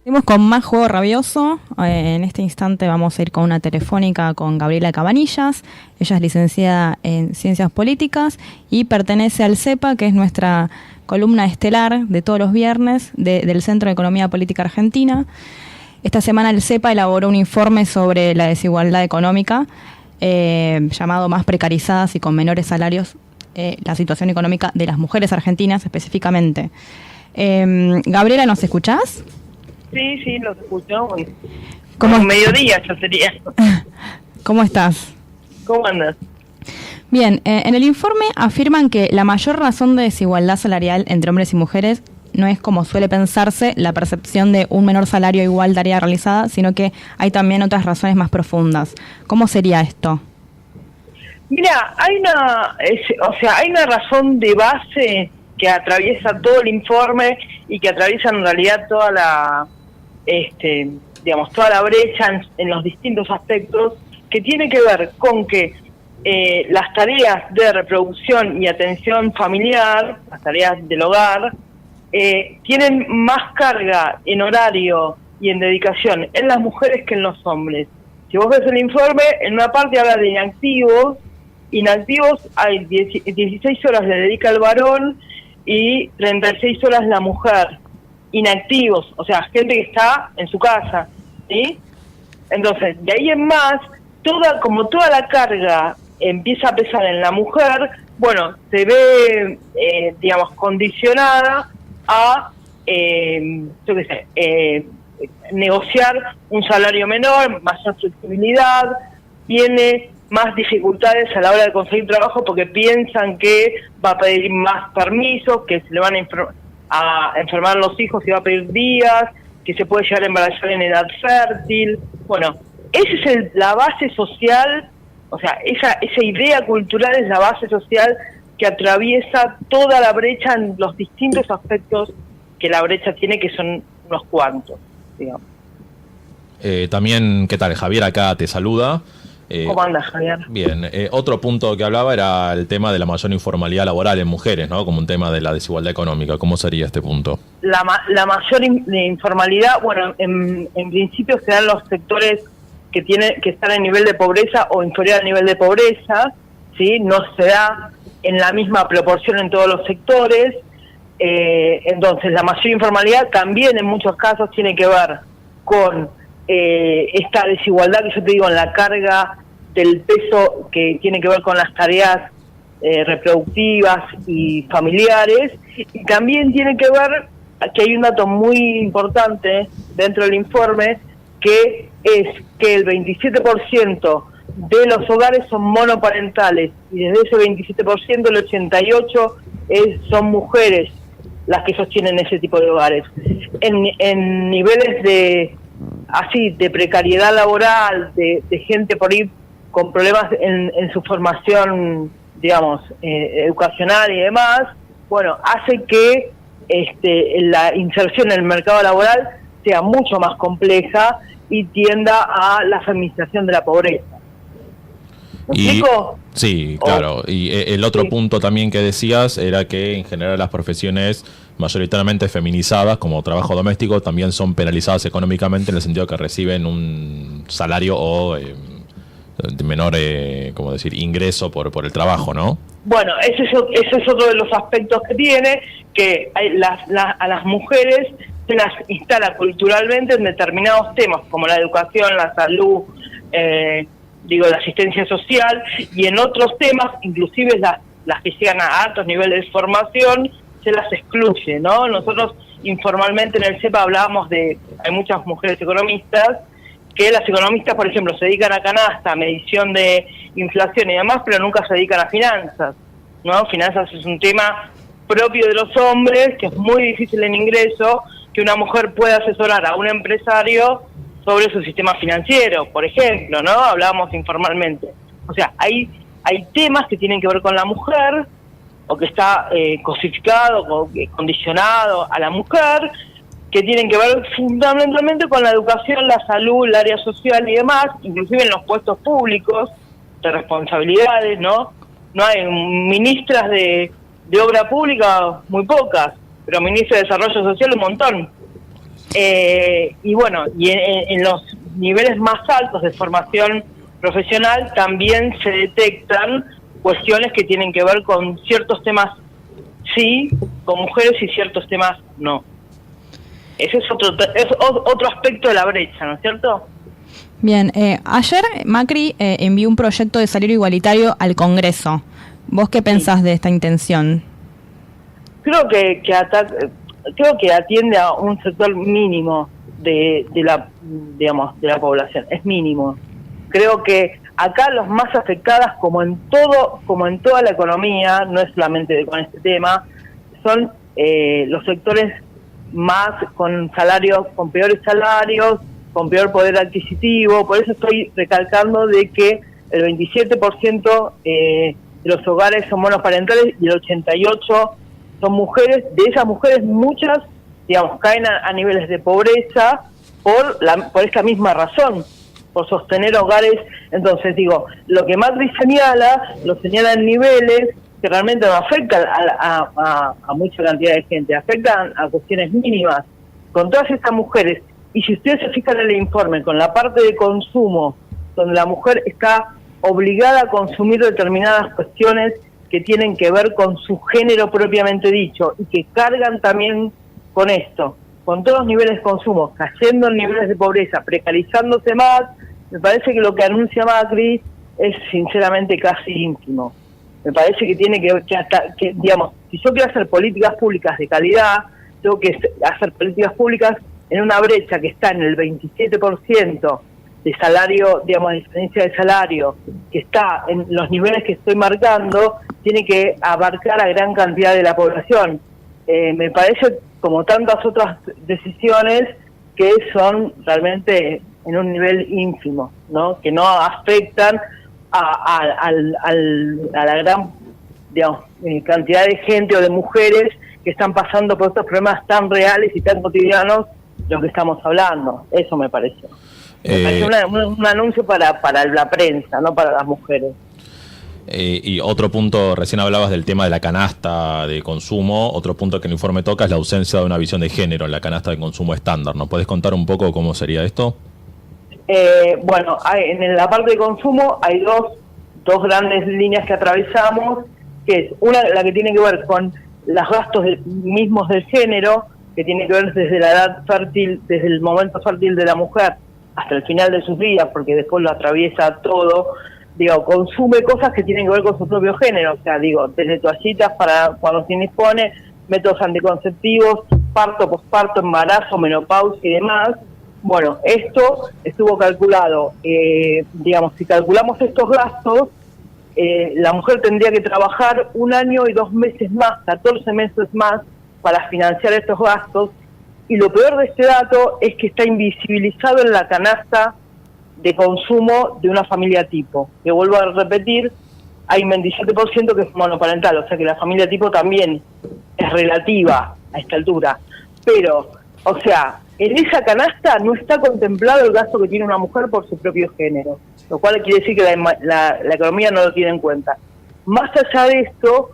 Seguimos con más Juego Rabioso. En este instante vamos a ir con una telefónica con Gabriela Cabanillas. Ella es licenciada en Ciencias Políticas y pertenece al CEPA, que es nuestra columna estelar de todos los viernes del Centro de Economía Política Argentina. Esta semana el CEPA elaboró un informe sobre la desigualdad económica, llamado Más precarizadas y con menores salarios, la situación económica de las mujeres argentinas específicamente. Gabriela, ¿nos escuchás? Sí, los escucho. Como mediodía ya sería. ¿Cómo estás? ¿Cómo andas? Bien, en el informe afirman que la mayor razón de desigualdad salarial entre hombres y mujeres no es, como suele pensarse, la percepción de un menor salario igual tarea realizada, sino que hay también otras razones más profundas. ¿Cómo sería esto? Mira, hay una razón de base que atraviesa todo el informe y que atraviesa en realidad toda la brecha en los distintos aspectos, que tiene que ver con que las tareas de reproducción y atención familiar, las tareas del hogar, tienen más carga en horario y en dedicación en las mujeres que en los hombres. Si vos ves el informe, en una parte habla de inactivos hay 16 horas le dedica el varón y 36 horas la mujer. Inactivos, o sea, gente que está en su casa, ¿sí? Entonces, de ahí en más, toda la carga empieza a pesar en la mujer, bueno, se ve, condicionada a, negociar un salario menor, mayor flexibilidad, tiene más dificultades a la hora de conseguir trabajo porque piensan que va a pedir más permisos, que se le van a enfermar los hijos y va a pedir días, que se puede llegar a embarazar en edad fértil. Bueno, esa es la base social, o sea, esa idea cultural es la base social que atraviesa toda la brecha en los distintos aspectos que la brecha tiene, que son unos cuantos, digamos. También, ¿qué tal? Javier acá te saluda. ¿Cómo andas, Javier? Bien, otro punto que hablaba era el tema de la mayor informalidad laboral en mujeres, ¿no? Como un tema de la desigualdad económica. ¿Cómo sería este punto? La mayor informalidad, bueno, en principio se dan los sectores que están en nivel de pobreza o inferior al nivel de pobreza, ¿sí? No se da en la misma proporción en todos los sectores. Entonces, la mayor informalidad también en muchos casos tiene que ver con esta desigualdad que yo te digo en la carga del peso que tiene que ver con las tareas reproductivas y familiares, y también tiene que ver que hay un dato muy importante dentro del informe, que es que el 27% de los hogares son monoparentales, y desde ese 27% el 88% son mujeres las que sostienen ese tipo de hogares. En niveles de precariedad laboral, de gente por ahí con problemas en su formación, digamos, educacional y demás, bueno, hace que la inserción en el mercado laboral sea mucho más compleja y tienda a la feminización de la pobreza. ¿Me explico? Sí, claro. Y el otro punto también que decías era que en general las profesiones mayoritariamente feminizadas, como trabajo doméstico, también son penalizadas económicamente en el sentido que reciben un salario o de menor, ingreso por el trabajo, ¿no? Bueno, ese es otro de los aspectos que tiene, que a las mujeres se las instala culturalmente en determinados temas, como la educación, la salud, la asistencia social, y en otros temas, inclusive las que llegan a altos niveles de formación, se las excluye, ¿no? Nosotros informalmente en el CEPA hablábamos hay muchas mujeres economistas, que las economistas, por ejemplo, se dedican a canasta, a medición de inflación y demás, pero nunca se dedican a finanzas, ¿no? Finanzas es un tema propio de los hombres, que es muy difícil en ingreso, que una mujer pueda asesorar a un empresario sobre su sistema financiero, por ejemplo, ¿no? Hablábamos informalmente. O sea, hay temas que tienen que ver con la mujer, o que está cosificado, o condicionado a la mujer, que tienen que ver fundamentalmente con la educación, la salud, el área social y demás, inclusive en los puestos públicos de responsabilidades, ¿no? No hay ministras de obra pública, muy pocas, pero ministras de desarrollo social un montón. Y bueno, y en los niveles más altos de formación profesional también se detectan cuestiones que tienen que ver con ciertos temas sí, con mujeres, y ciertos temas no. Ese es otro aspecto de la brecha, ¿no es cierto? Bien, ayer Macri envió un proyecto de salario igualitario al Congreso. ¿Vos qué pensás de esta intención? Creo que atiende a un sector mínimo de la población, es mínimo. Creo que acá los más afectadas, como en toda la economía, no es solamente con este tema, son los sectores más con peores salarios, con peor poder adquisitivo. Por eso estoy recalcando de que el 27% de los hogares son monoparentales y el 88% son mujeres. De esas mujeres, muchas, caen a niveles de pobreza por esta misma razón, por sostener hogares. Entonces, lo que Macri lo señala en niveles que realmente no afectan a mucha cantidad de gente, afectan a cuestiones mínimas. Con todas estas mujeres, y si ustedes se fijan en el informe, con la parte de consumo, donde la mujer está obligada a consumir determinadas cuestiones que tienen que ver con su género propiamente dicho, y que cargan también con esto, con todos los niveles de consumo, cayendo en niveles de pobreza, precarizándose más, me parece que lo que anuncia Macri es sinceramente casi íntimo. Me parece que tiene que si yo quiero hacer políticas públicas de calidad, tengo que hacer políticas públicas en una brecha que está en el 27% de salario, de diferencia de salario, que está en los niveles que estoy marcando, tiene que abarcar a gran cantidad de la población. Me parece, como tantas otras decisiones, que son realmente en un nivel ínfimo, ¿no? Que no afectan a la gran cantidad de gente o de mujeres que están pasando por estos problemas tan reales y tan cotidianos de lo que estamos hablando. Eso me pareció. Me pareció un anuncio para la prensa, no para las mujeres. Y otro punto, recién hablabas del tema de la canasta de consumo. Otro punto que el informe toca es la ausencia de una visión de género en la canasta de consumo estándar. ¿No puedes contar un poco cómo sería esto? En la parte de consumo hay dos grandes líneas que atravesamos, que es una, la que tiene que ver con los gastos mismos del género, que tiene que ver desde la edad fértil, desde el momento fértil de la mujer hasta el final de sus días, porque después lo atraviesa todo. Consume cosas que tienen que ver con su propio género, o sea, desde toallitas para cuando se indispone, métodos anticonceptivos, parto, posparto, embarazo, menopausia y demás. Bueno, esto estuvo calculado, si calculamos estos gastos, la mujer tendría que trabajar 1 año y 2 meses más, 14 meses más, para financiar estos gastos, y lo peor de este dato es que está invisibilizado en la canasta de consumo de una familia tipo, que vuelvo a repetir, hay un 27% que es monoparental, o sea que la familia tipo también es relativa a esta altura, pero, o sea, en esa canasta no está contemplado el gasto que tiene una mujer por su propio género, lo cual quiere decir que la economía no lo tiene en cuenta. Más allá de esto,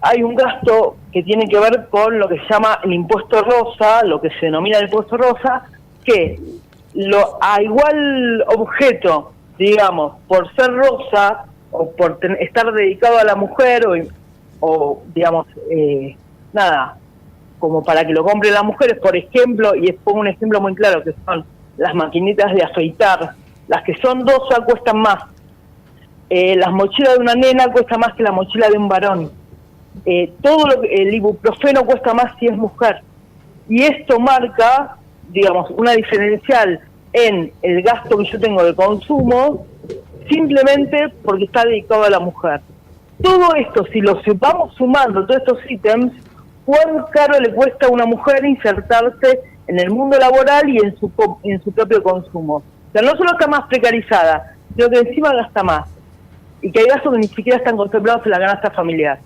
hay un gasto que tiene que ver con lo que se llama el impuesto rosa, lo que se denomina el impuesto rosa, que a igual objeto, por ser rosa o por estar dedicado a la mujer como para que lo compren las mujeres, por ejemplo, y pongo un ejemplo muy claro, que son las maquinitas de afeitar, las que son rosa cuestan más. Las mochilas de una nena cuesta más que la mochila de un varón. El ibuprofeno cuesta más si es mujer. Y esto marca, una diferencial en el gasto que yo tengo de consumo, simplemente porque está dedicado a la mujer. Todo esto, si lo vamos sumando, todos estos ítems, cuán caro le cuesta a una mujer insertarse en el mundo laboral y en su propio consumo. O sea, no solo está más precarizada, sino que encima gasta más. Y que hay gastos que ni siquiera están contemplados en la canasta familiar.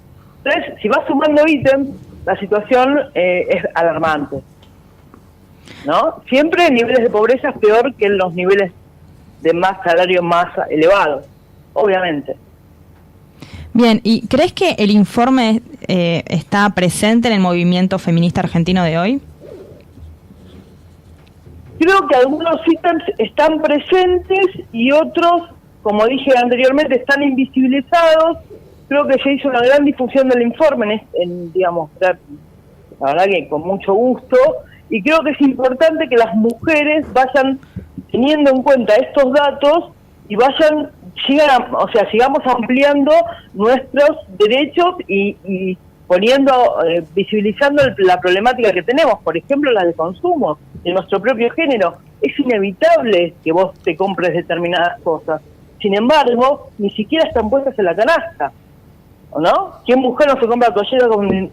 Entonces, si vas sumando ítems, la situación es alarmante, ¿no? Siempre en niveles de pobreza es peor que en los niveles de más salario más elevados, obviamente. Bien, ¿y crees que el informe está presente en el movimiento feminista argentino de hoy? Creo que algunos ítems están presentes y otros, como dije anteriormente, están invisibilizados. Creo que se hizo una gran difusión del informe, digamos, la verdad que con mucho gusto, y creo que es importante que las mujeres vayan teniendo en cuenta estos datos y sigamos ampliando nuestros derechos y poniendo, visibilizando la problemática que tenemos, por ejemplo, la de consumo de nuestro propio género. Es inevitable que vos te compres determinadas cosas. Sin embargo, ni siquiera están puestas en la canasta, ¿o no? ¿Qué mujer no se compra toallera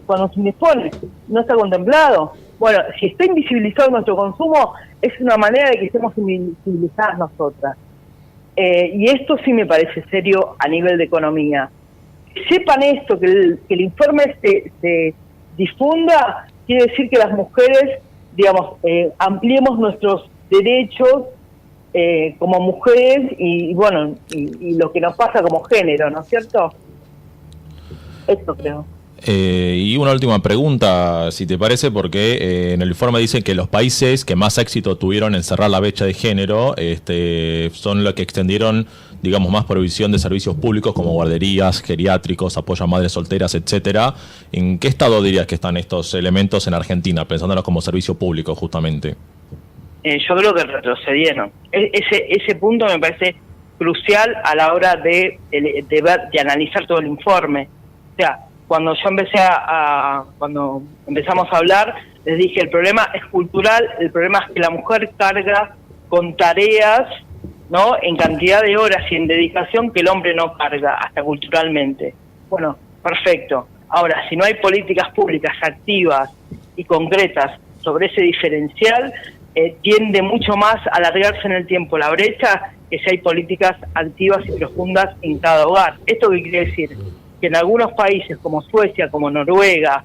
cuando se dispone? No está contemplado. Bueno, si está invisibilizado nuestro consumo, es una manera de que estemos invisibilizadas nosotras. Y esto sí me parece serio a nivel de economía. Sepan esto, que el informe se difunda, quiere decir que las mujeres, digamos, ampliemos nuestros derechos como mujeres y bueno, y lo que nos pasa como género, ¿no es cierto? Esto creo. Y una última pregunta, si te parece, porque en el informe dice que los países que más éxito tuvieron en cerrar la brecha de género son los que extendieron, digamos, más provisión de servicios públicos como guarderías, geriátricos, apoyo a madres solteras, etcétera. ¿En qué estado dirías que están estos elementos en Argentina, pensándolos como servicio público justamente? Yo creo que retrocedieron. Ese punto me parece crucial a la hora de analizar todo el informe. O sea, cuando empezamos a hablar, les dije, el problema es cultural, el problema es que la mujer carga con tareas, ¿no?, en cantidad de horas y en dedicación que el hombre no carga, hasta culturalmente. Bueno, perfecto. Ahora, si no hay políticas públicas activas y concretas sobre ese diferencial, tiende mucho más a alargarse en el tiempo la brecha que si hay políticas activas y profundas en cada hogar. ¿Esto qué quiere decir? Que en algunos países como Suecia, como Noruega,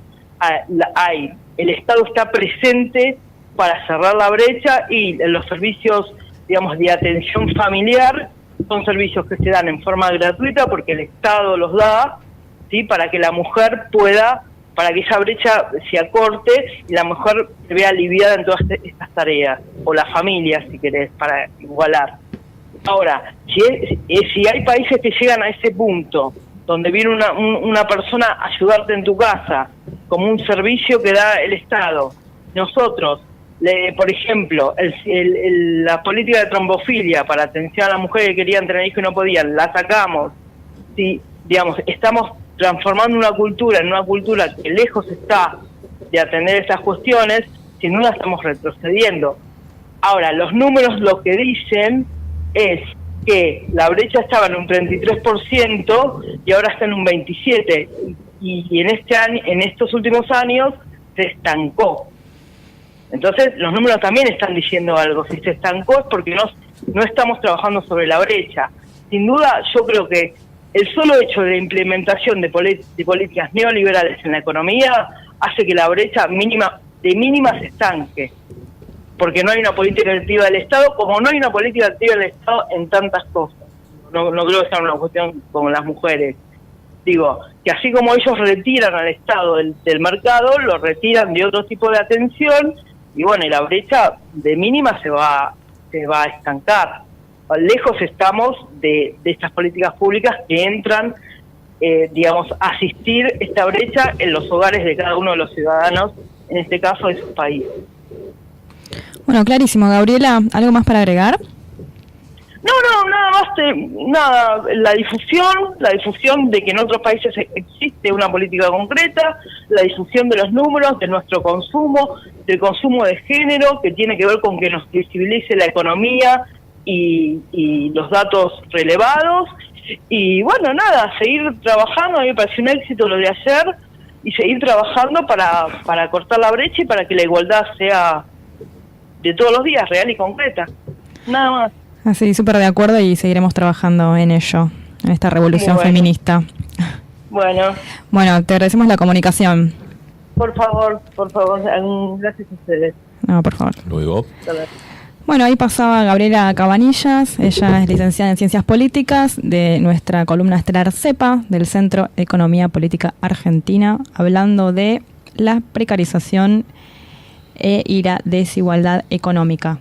el Estado está presente para cerrar la brecha y los servicios, digamos, de atención familiar son servicios que se dan en forma gratuita porque el Estado los da, ¿sí?, para que la mujer pueda, para que esa brecha se acorte y la mujer se vea aliviada en todas estas tareas, o la familia, si querés, para igualar. Ahora, si hay países que llegan a ese punto, donde viene una persona a ayudarte en tu casa, como un servicio que da el Estado. Nosotros, por ejemplo, la política de trombofilia para atención a las mujeres que querían tener hijos y no podían, la sacamos. Sí, digamos, estamos transformando una cultura en una cultura que lejos está de atender estas cuestiones, sin duda estamos retrocediendo. Ahora, los números lo que dicen es que la brecha estaba en un 33% y ahora está en un 27%, y en estos últimos años se estancó. Entonces los números también están diciendo algo. Si se estancó es porque no estamos trabajando sobre la brecha. Sin duda, yo creo que el solo hecho de la implementación de políticas neoliberales en la economía hace que la brecha mínima se estanque, porque no hay una política activa del Estado, como no hay una política activa del Estado en tantas cosas. No creo que sea una cuestión como las mujeres. Digo, que así como ellos retiran al Estado del mercado, lo retiran de otro tipo de atención, y bueno, y la brecha de mínima se va a estancar. Lejos estamos de estas políticas públicas que entran, digamos, a asistir esta brecha en los hogares de cada uno de los ciudadanos, en este caso de su país. Bueno, clarísimo. Gabriela, ¿algo más para agregar? No, nada más, nada, la difusión de que en otros países existe una política concreta, la difusión de los números, de nuestro consumo, del consumo de género, que tiene que ver con que nos visibilice la economía y los datos relevados, y bueno, nada, seguir trabajando. A mí me pareció un éxito lo de ayer, y seguir trabajando para cortar la brecha y para que la igualdad sea de todos los días, real y concreta. Nada más. Así, súper de acuerdo, y seguiremos trabajando en ello, en esta revolución feminista. Bueno, te agradecemos la comunicación. Por favor, gracias a ustedes. No, por favor. Luego. Bueno, ahí pasaba Gabriela Cabanillas, ella es licenciada en Ciencias Políticas, de nuestra columna estelar CEPA, del Centro Economía Política Argentina, hablando de la precarización y la desigualdad económica.